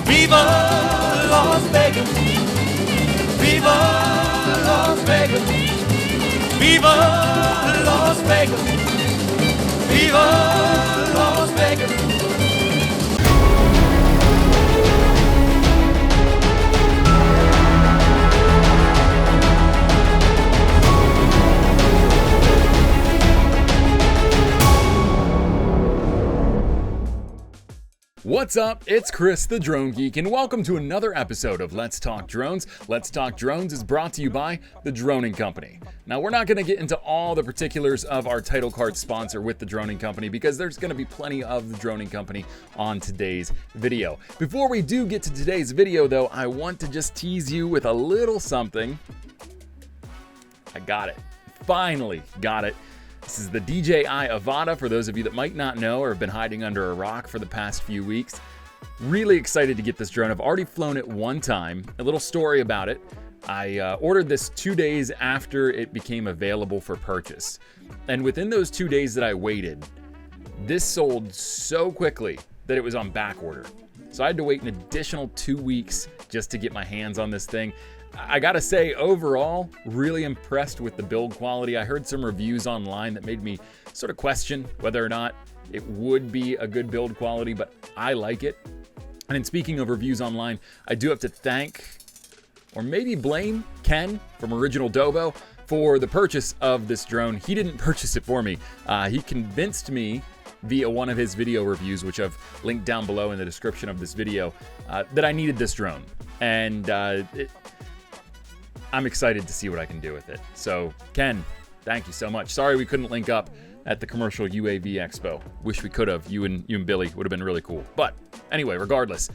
Viva Las Vegas! Viva Las Vegas! Viva Las Vegas! Viva Las Vegas! What's up? It's Kris, the Drone Geek, and welcome to another episode of Let's Talk Drones. Let's Talk Drones is brought to you by the Droning Company. Now, we're not going to get into all the particulars of our title card sponsor with the Droning Company because there's going to be plenty of the Droning Company on today's video. Before we do get to today's video, though, I want to just tease you with a little something. I got it. Finally got it. This is the DJI AVATA, for those of you that might not know or have been hiding under a rock for the past few weeks. Really excited to get this drone. I've already flown it one time. A little story about it. I ordered this 2 days after it became available for purchase. And within those 2 days that I waited, this sold so quickly that it was on back order. So I had to wait an additional 2 weeks just to get my hands on this thing. I gotta say, overall, really impressed with the build quality. I heard some reviews online that made me sort of question whether or not it would be a good build quality, but I like it. And in speaking of reviews online, I do have to thank, or maybe blame, Ken from ORIGINALDOBO for the purchase of this drone. He didn't purchase it for me. He convinced me via one of his video reviews, which I've linked down below in the description of this video, that I needed this drone. And I'm excited to see what I can do with it. So, Ken, thank you so much. Sorry we couldn't link up at the Commercial UAV Expo. Wish we could have. You and Billy would have been really cool. But anyway, regardless,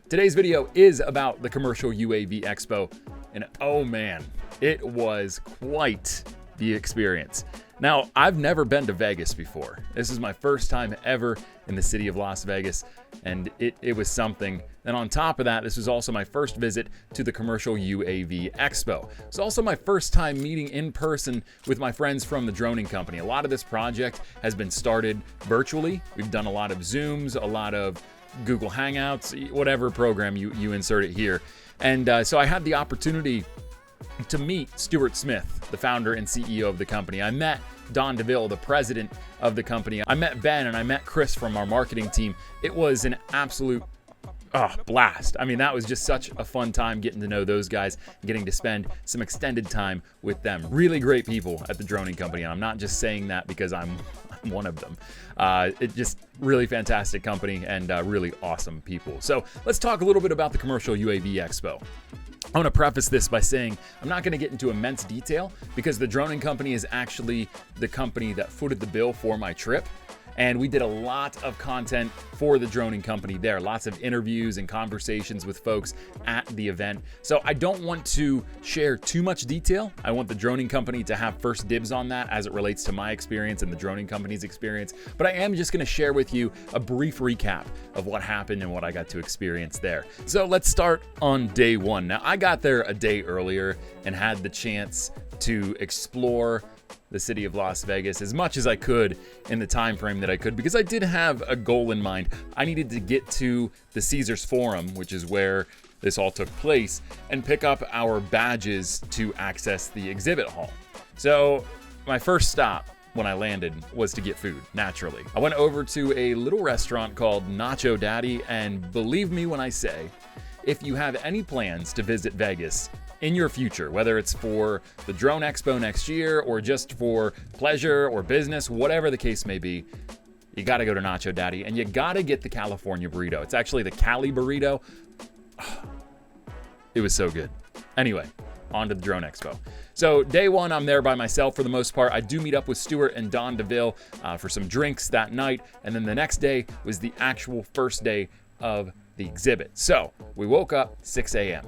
today's video is about the Commercial UAV Expo. And oh man, it was quite the experience. Now, I've never been to Vegas before. This is my first time ever in the city of Las Vegas, and it was something. And on top of that, this was also my first visit to the Commercial UAV Expo. It's also my first time meeting in person with my friends from the Droning Company. A lot of this project has been started virtually. We've done a lot of Zooms, a lot of Google Hangouts, whatever program you insert it here. And so I had the opportunity to meet Stuart Smith, the founder and CEO of the company. I met Don DeVille, the president of the company. I met Ben and I met Kris from our marketing team. It was an absolute blast. I mean, that was just such a fun time getting to know those guys, getting to spend some extended time with them. Really great people at the Droning Company, and I'm not just saying that because I'm one of them. It just really fantastic company and really awesome people. So let's talk a little bit about the Commercial UAV Expo. I want to preface this by saying I'm not going to get into immense detail because the Droning Company is actually the company that footed the bill for my trip. And we did a lot of content for the Droning Company there. Lots of interviews and conversations with folks at the event. So I don't want to share too much detail. I want the Droning Company to have first dibs on that as it relates to my experience and the Droning Company's experience. But I am just gonna share with you a brief recap of what happened and what I got to experience there. So let's start on day one. Now, I got there a day earlier and had the chance to explore the city of Las Vegas as much as I could in the time frame that I could, because I did have a goal in mind. I needed to get to the Caesars Forum, which is where this all took place, and pick up our badges to access the exhibit hall. So my first stop when I landed was to get food, naturally. I went over to a little restaurant called Nacho Daddy, and believe me when I say, if you have any plans to visit Vegas in your future, whether it's for the Drone Expo next year or just for pleasure or business, whatever the case may be, you got to go to Nacho Daddy and you got to get the California burrito. It's actually the Cali burrito. It was so good. Anyway, on to the Drone Expo. So day one, I'm there by myself for the most part. I do meet up with Stuart and Don DeVille for some drinks that night. And then the next day was the actual first day of the exhibit. So we woke up 6 a.m.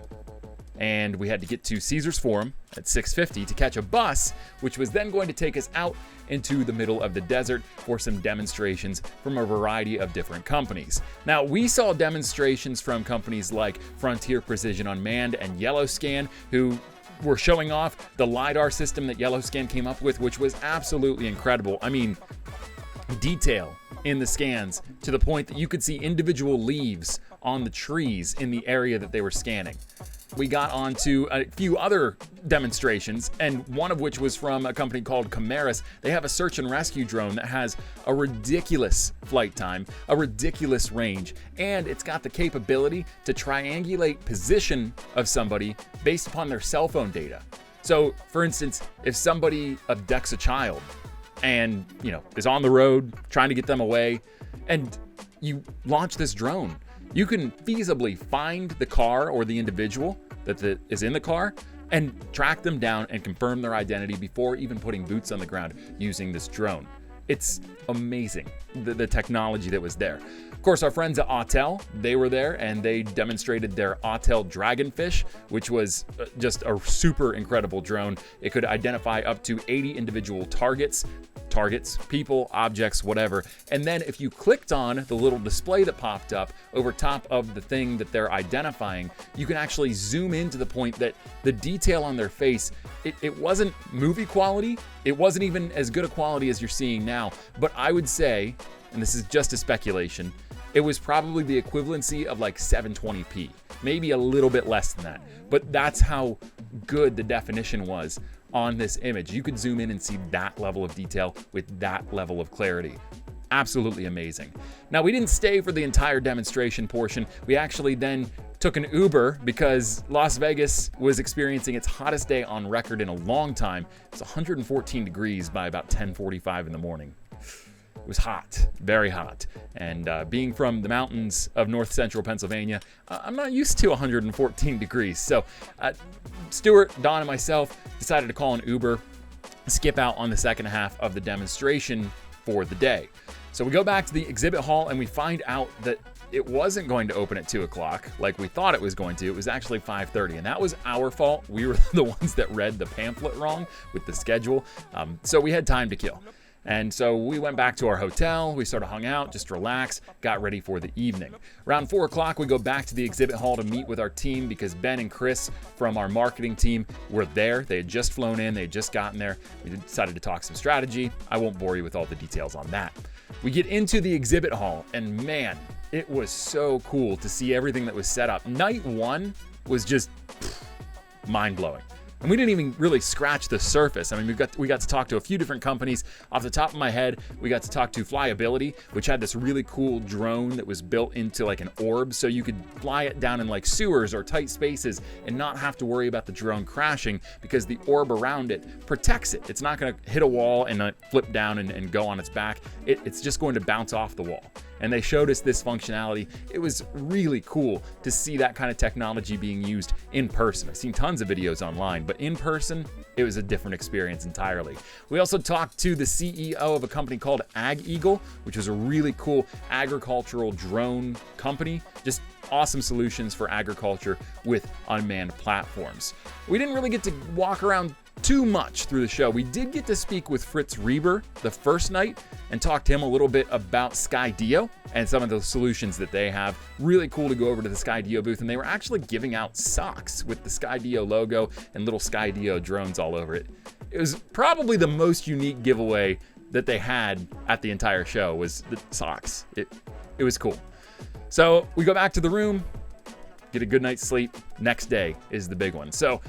and we had to get to Caesars Forum at 6:50 to catch a bus, which was then going to take us out into the middle of the desert for some demonstrations from a variety of different companies. Now, we saw demonstrations from companies like Frontier Precision Unmanned and Yellowscan, who were showing off the LiDAR system that Yellowscan came up with, which was absolutely incredible. I mean, detail in the scans to the point that you could see individual leaves on the trees in the area that they were scanning. We got onto a few other demonstrations, and one of which was from a company called Commercial. They have a search and rescue drone that has a ridiculous flight time, a ridiculous range, and it's got the capability to triangulate position of somebody based upon their cell phone data. So, for instance, if somebody abducts a child and, is on the road trying to get them away, and you launch this drone, you can feasibly find the car or the individual that is in the car and track them down and confirm their identity before even putting boots on the ground using this drone. It's amazing, the technology that was there. Of course, our friends at Autel, they were there and they demonstrated their Autel Dragonfish, which was just a super incredible drone. It could identify up to 80 individual targets, people, objects, whatever. And then if you clicked on the little display that popped up over top of the thing that they're identifying, you can actually zoom in to the point that the detail on their face, it wasn't movie quality. It wasn't even as good a quality as you're seeing now. But I would say, and this is just a speculation, it was probably the equivalency of like 720p, maybe a little bit less than that. But that's how good the definition was on this image. You could zoom in and see that level of detail with that level of clarity. Absolutely amazing. Now, we didn't stay for the entire demonstration portion. We actually then took an Uber because Las Vegas was experiencing its hottest day on record in a long time. It was 114 degrees by about 10:45 in the morning. It was hot, very hot. And being from the mountains of north central Pennsylvania, I'm not used to 114 degrees. So Stuart, Don, and myself decided to call an Uber, skip out on the second half of the demonstration for the day. So we go back to the exhibit hall and we find out that it wasn't going to open at 2 o'clock like we thought it was going to. It was actually 5:30, and that was our fault. We were the ones that read the pamphlet wrong with the schedule. So we had time to kill. And so we went back to our hotel, we sort of hung out, just relaxed, got ready for the evening. Around 4 o'clock, we go back to the exhibit hall to meet with our team because Ben and Kris from our marketing team were there. They had just flown in, they had just gotten there. We decided to talk some strategy. I won't bore you with all the details on that. We get into the exhibit hall, and man, it was so cool to see everything that was set up. Night one was just mind-blowing. And we didn't even really scratch the surface. I mean, we got to talk to a few different companies. Off the top of my head, we got to talk to Flyability, which had this really cool drone that was built into like an orb, so you could fly it down in like sewers or tight spaces and not have to worry about the drone crashing because the orb around it protects it. It's not going to hit a wall and flip down and go on its back. It's just going to bounce off the wall. And they showed us this functionality. It was really cool to see that kind of technology being used in person. I've seen tons of videos online, but in person, it was a different experience entirely. We also talked to the CEO of a company called Ag Eagle, which was a really cool agricultural drone company. Just awesome solutions for agriculture with unmanned platforms. We didn't really get to walk around too much through the show. We did get to speak with Fritz Reber the first night and talk to him a little bit about Skydio and some of the solutions that they have. Really cool to go over to the Skydio booth, and they were actually giving out socks with the Skydio logo and little Skydio drones all over it. It was probably the most unique giveaway that they had at the entire show was the socks. It was cool. So we go back to the room, get a good night's sleep. Next day is the big one. So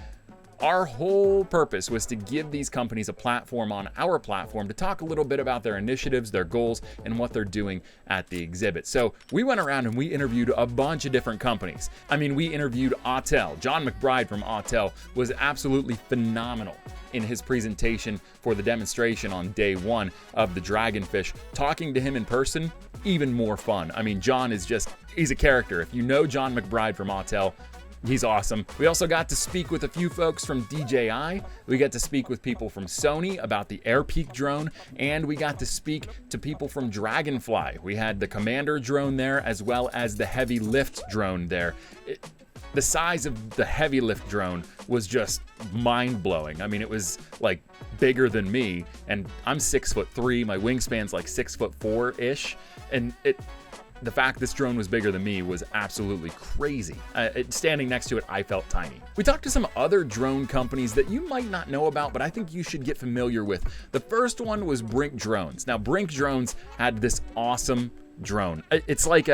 our whole purpose was to give these companies a platform on our platform to talk a little bit about their initiatives, their goals, and what they're doing at the exhibit. So we went around and we interviewed a bunch of different companies. I mean, we interviewed Autel. John McBride from Autel was absolutely phenomenal in his presentation for the demonstration on day one of the Dragonfish. Talking to him in person, even more fun. I mean, John is he's a character. If you know John McBride from Autel, he's awesome. We also got to speak with a few folks from DJI. We got to speak with people from Sony about the AirPeak drone, and we got to speak to people from Dragonfly. We had the Commander drone there as well as the Heavy Lift drone there. The size of the Heavy Lift drone was just mind-blowing. I mean, it was like bigger than me, and I'm 6'3". My wingspan's like 6'4"-ish, and the fact this drone was bigger than me was absolutely crazy. Standing next to it, I felt tiny. We talked to some other drone companies that you might not know about, but I think you should get familiar with. The first one was Brink Drones. Now, Brink Drones had this awesome drone. It's like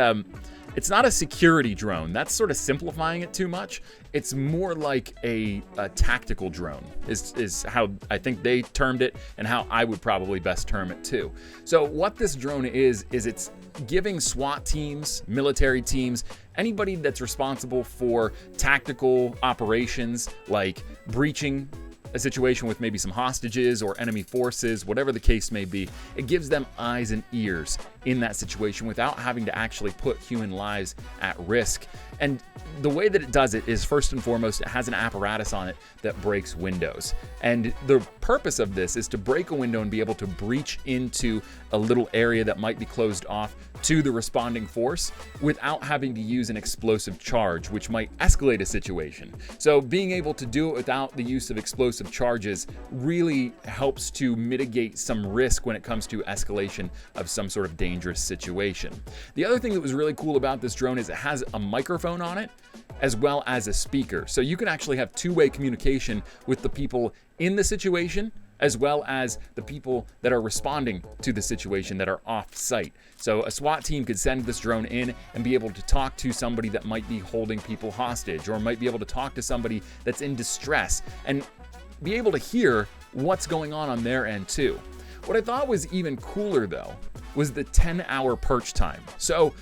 It's not a security drone. That's sort of simplifying it too much. It's more like a tactical drone is how I think they termed it, and how I would probably best term it too. So what this drone is it's giving SWAT teams, military teams, anybody that's responsible for tactical operations like breaching a situation with maybe some hostages or enemy forces, whatever the case may be, it gives them eyes and ears in that situation without having to actually put human lives at risk. And the way that it does it is, first and foremost, it has an apparatus on it that breaks windows. And the purpose of this is to break a window and be able to breach into a little area that might be closed off to the responding force without having to use an explosive charge, which might escalate a situation. So being able to do it without the use of explosive charges really helps to mitigate some risk when it comes to escalation of some sort of dangerous situation. The other thing that was really cool about this drone is it has a microphone on it as well as a speaker. So you can actually have two-way communication with the people in the situation as well as the people that are responding to the situation that are off-site. So a SWAT team could send this drone in and be able to talk to somebody that might be holding people hostage, or might be able to talk to somebody that's in distress and be able to hear what's going on their end too. What I thought was even cooler though was the 10-hour perch time. So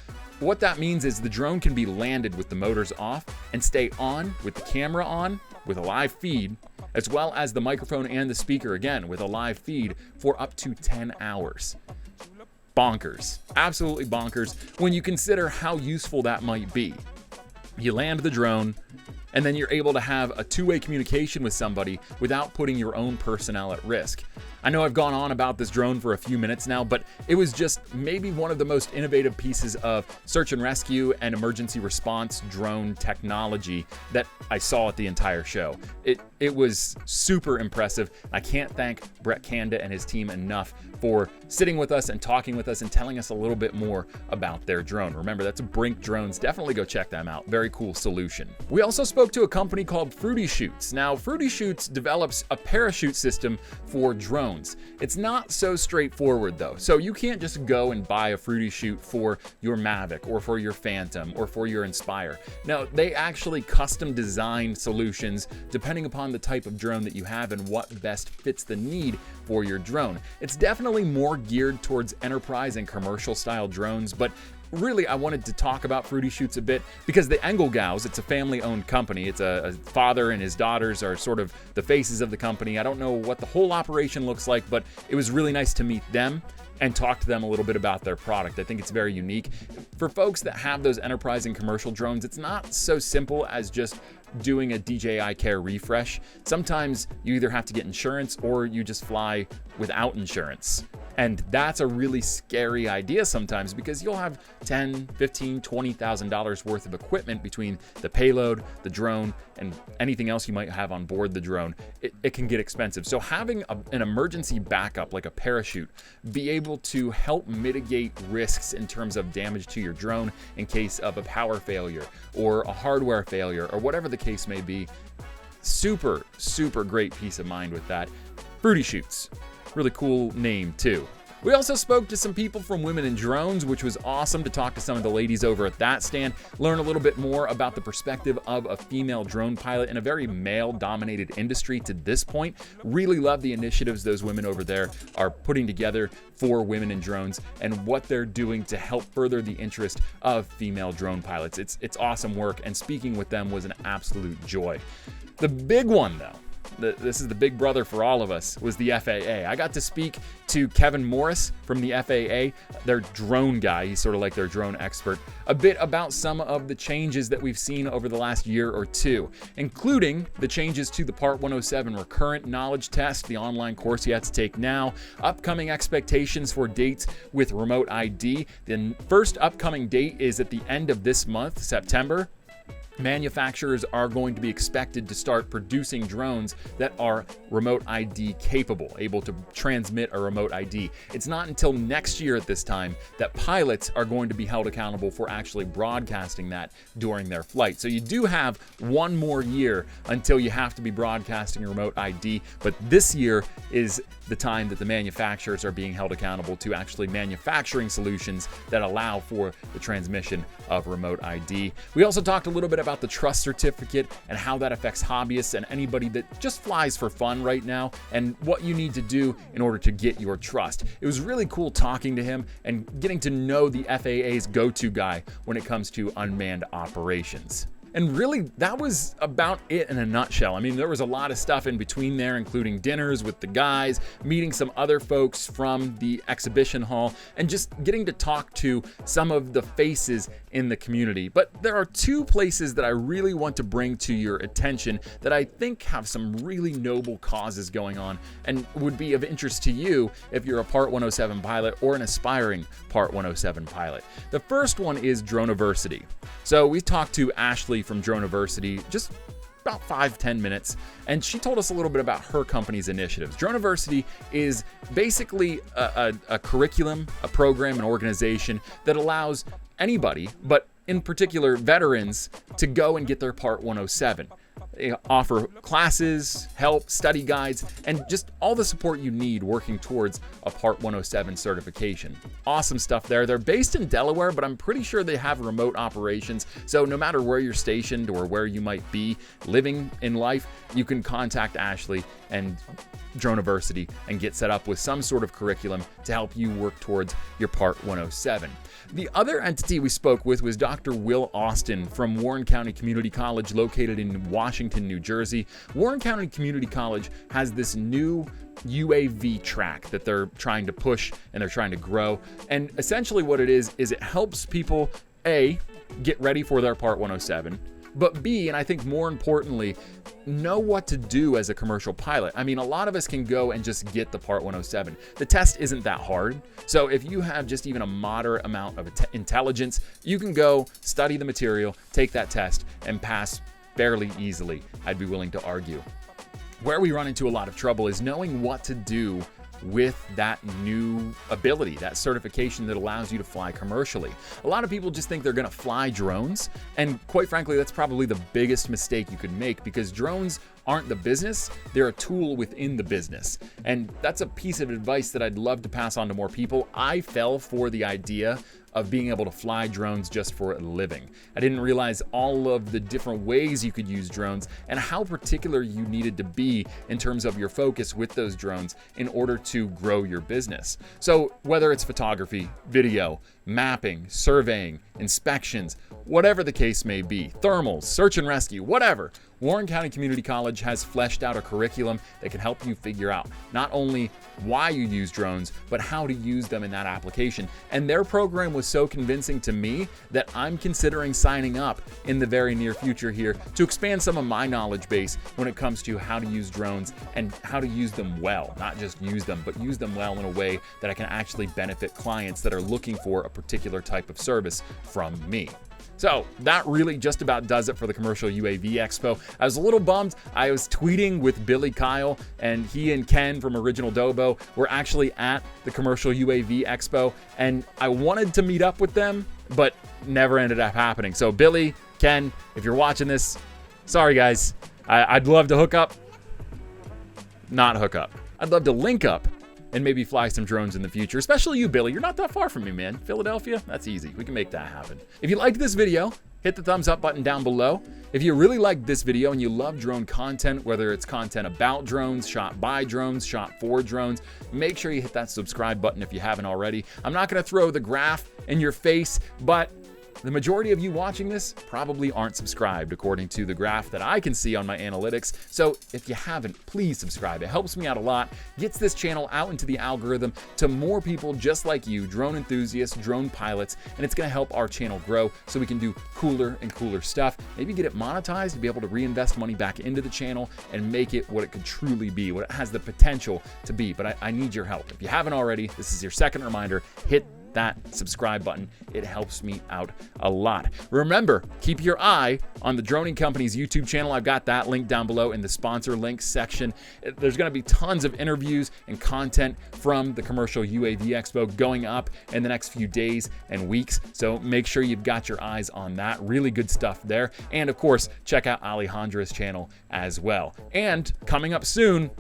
what that means is the drone can be landed with the motors off and stay on with the camera on with a live feed, as well as the microphone and the speaker again with a live feed for up to 10 hours. Bonkers. Absolutely bonkers when you consider how useful that might be. You land the drone, and then you're able to have a two-way communication with somebody without putting your own personnel at risk. I know I've gone on about this drone for a few minutes now, but it was just maybe one of the most innovative pieces of search and rescue and emergency response drone technology that I saw at the entire show. It was super impressive. I can't thank Brett Kanda and his team enough for sitting with us and talking with us and telling us a little bit more about their drone. Remember, that's Brink Drones. Definitely go check them out. Very cool solution. We also spoke to a company called Fruity Shoots. Now, Fruity Shoots develops a parachute system for drones. It's not so straightforward though. So you can't just go and buy a Fruity Shoot for your Mavic or for your Phantom or for your Inspire. No, they actually custom design solutions depending upon the type of drone that you have and what best fits the need for your drone. It's definitely more geared towards enterprise and commercial style drones, but really, I wanted to talk about Fruity Shoots a bit because the Engelgaus, it's a family-owned company. It's a father and his daughters are sort of the faces of the company. I don't know what the whole operation looks like, but it was really nice to meet them and talk to them a little bit about their product. I think it's very unique. For folks that have those enterprise and commercial drones, it's not so simple as just doing a DJI Care refresh. Sometimes you either have to get insurance or you just fly without insurance. And that's a really scary idea sometimes because you'll have $10,000, $15,000, $20,000 worth of equipment between the payload, the drone, and anything else you might have on board the drone. It can get expensive. So having an emergency backup like a parachute, be able to help mitigate risks in terms of damage to your drone in case of a power failure or a hardware failure or whatever the case may be. Super, super great peace of mind with that. Fruity Shoots. Really cool name too. We also spoke to some people from Women in Drones, which was awesome to talk to some of the ladies over at that stand, learn a little bit more about the perspective of a female drone pilot in a very male-dominated industry to this point. Really love the initiatives those women over there are putting together for Women in Drones and what they're doing to help further the interest of female drone pilots. It's awesome work, and speaking with them was an absolute joy. The big one though, this is the big brother for all of us, was the FAA. I got to speak to Kevin Morris from the FAA, their drone guy. He's sort of like their drone expert, a bit about some of the changes that we've seen over the last year or two, including the changes to the Part 107 recurrent knowledge test, the online course you have to take now, upcoming expectations for dates with remote ID. The first upcoming date is at the end of this month, September. manufacturers are going to be expected to start producing drones that are remote ID capable, able to transmit a remote ID. It's not until next year at this time that pilots are going to be held accountable for actually broadcasting that during their flight. So you do have one more year until you have to be broadcasting a remote ID, but this year is the time that the manufacturers are being held accountable to actually manufacturing solutions that allow for the transmission of remote ID. We also talked a little bit about the trust certificate and how that affects hobbyists and anybody that just flies for fun right now, and what you need to do in order to get your trust. It was really cool talking to him and getting to know the FAA's go-to guy when it comes to unmanned operations. And really, that was about it in a nutshell. I mean, there was a lot of stuff in between there, including dinners with the guys, meeting some other folks from the exhibition hall, and just getting to talk to some of the faces in the community. But there are two places that I really want to bring to your attention that I think have some really noble causes going on and would be of interest to you if you're a Part 107 pilot or an aspiring Part 107 pilot. The first one is Droniversity. So we talked to Ashley from Droniversity just about 5-10 minutes, and she told us a little bit about her company's initiatives. Droniversity is basically a curriculum, a program, an organization that allows anybody, but in particular veterans, to go and get their Part 107. They offer classes, help, study guides, and just all the support you need working towards a Part 107 certification. Awesome stuff there. They're based in Delaware, but I'm pretty sure they have remote operations. So no matter where you're stationed or where you might be living in life, you can contact Ashley and Droniversity and get set up with some sort of curriculum to help you work towards your Part 107. The other entity we spoke with was Dr. Will Austin from Warren County Community College, located in Washington, New Jersey. Warren County Community College has this new UAV track that they're trying to push and they're trying to grow. And essentially what it is it helps people, A, get ready for their Part 107, but B, and I think more importantly, know what to do as a commercial pilot. I mean, a lot of us can go and just get the Part 107. The test isn't that hard. So if you have just even a moderate amount of intelligence, you can go study the material, take that test, and pass fairly easily, I'd be willing to argue. Where we run into a lot of trouble is knowing what to do with that new ability, that certification that allows you to fly commercially. A lot of people just think they're gonna fly drones, and quite frankly, that's probably the biggest mistake you could make, because drones aren't the business, they're a tool within the business. And that's a piece of advice that I'd love to pass on to more people. I fell for the idea of being able to fly drones just for a living. I didn't realize all of the different ways you could use drones and how particular you needed to be in terms of your focus with those drones in order to grow your business. So whether it's photography, video, mapping, surveying, inspections, whatever the case may be, thermals, search and rescue, whatever, Warren County Community College has fleshed out a curriculum that can help you figure out not only why you use drones, but how to use them in that application. And their program was so convincing to me that I'm considering signing up in the very near future here to expand some of my knowledge base when it comes to how to use drones and how to use them well. Not just use them, but use them well in a way that I can actually benefit clients that are looking for a particular type of service from me. So that really just about does it for the Commercial UAV Expo. I was a little bummed. I was tweeting with Billy Kyle, and he and Ken from ORIGINALDOBO were actually at the Commercial UAV Expo, and I wanted to meet up with them, but never ended up happening. So Billy, Ken, if you're watching this, sorry guys. I'd love to hook up. Not hook up. I'd love to link up and maybe fly some drones in the future, especially you, Billy. You're not that far from me, man. Philadelphia, that's easy. We can make that happen. If you liked this video, hit the thumbs up button down below. If you really liked this video and you love drone content, whether it's content about drones, shot by drones, shot for drones, make sure you hit that subscribe button if you haven't already. I'm not gonna throw the graph in your face, but the majority of you watching this probably aren't subscribed according to the graph that I can see on my analytics. So if you haven't, please subscribe. It helps me out a lot, gets this channel out into the algorithm to more people just like you, drone enthusiasts, drone pilots, and it's gonna help our channel grow so we can do cooler and cooler stuff. Maybe get it monetized to be able to reinvest money back into the channel and make it what it could truly be, what it has the potential to be. But I need your help. If you haven't already, this is your second reminder, hit that subscribe button. It helps me out a lot. Remember, keep your eye on the Droning Company's YouTube channel. I've got that link down below in the sponsor links section. There's going to be tons of interviews and content from the Commercial UAV Expo going up in the next few days and weeks. So make sure you've got your eyes on that. Really good stuff there. And of course, check out Alejandra's channel as well. And coming up soon,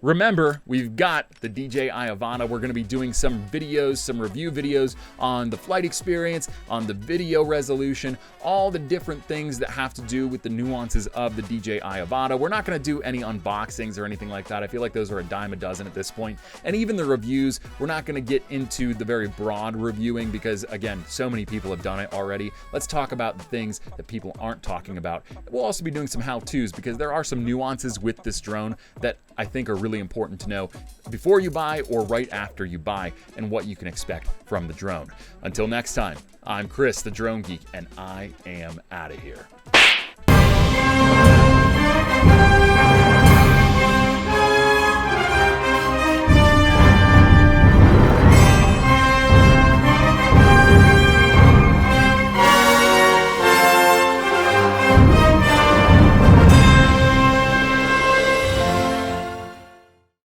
remember, we've got the DJI AVATA. We're going to be doing some videos, some review videos on the flight experience, on the video resolution, all the different things that have to do with the nuances of the DJI AVATA. We're not going to do any unboxings or anything like that. I feel like those are a dime a dozen at this point. And even the reviews, we're not going to get into the very broad reviewing because, again, so many people have done it already. Let's talk about the things that people aren't talking about. We'll also be doing some how-tos because there are some nuances with this drone that I think are really important to know before you buy or right after you buy and what you can expect from the drone. Until next time, I'm Kris, the Drone Geek, and I am out of here.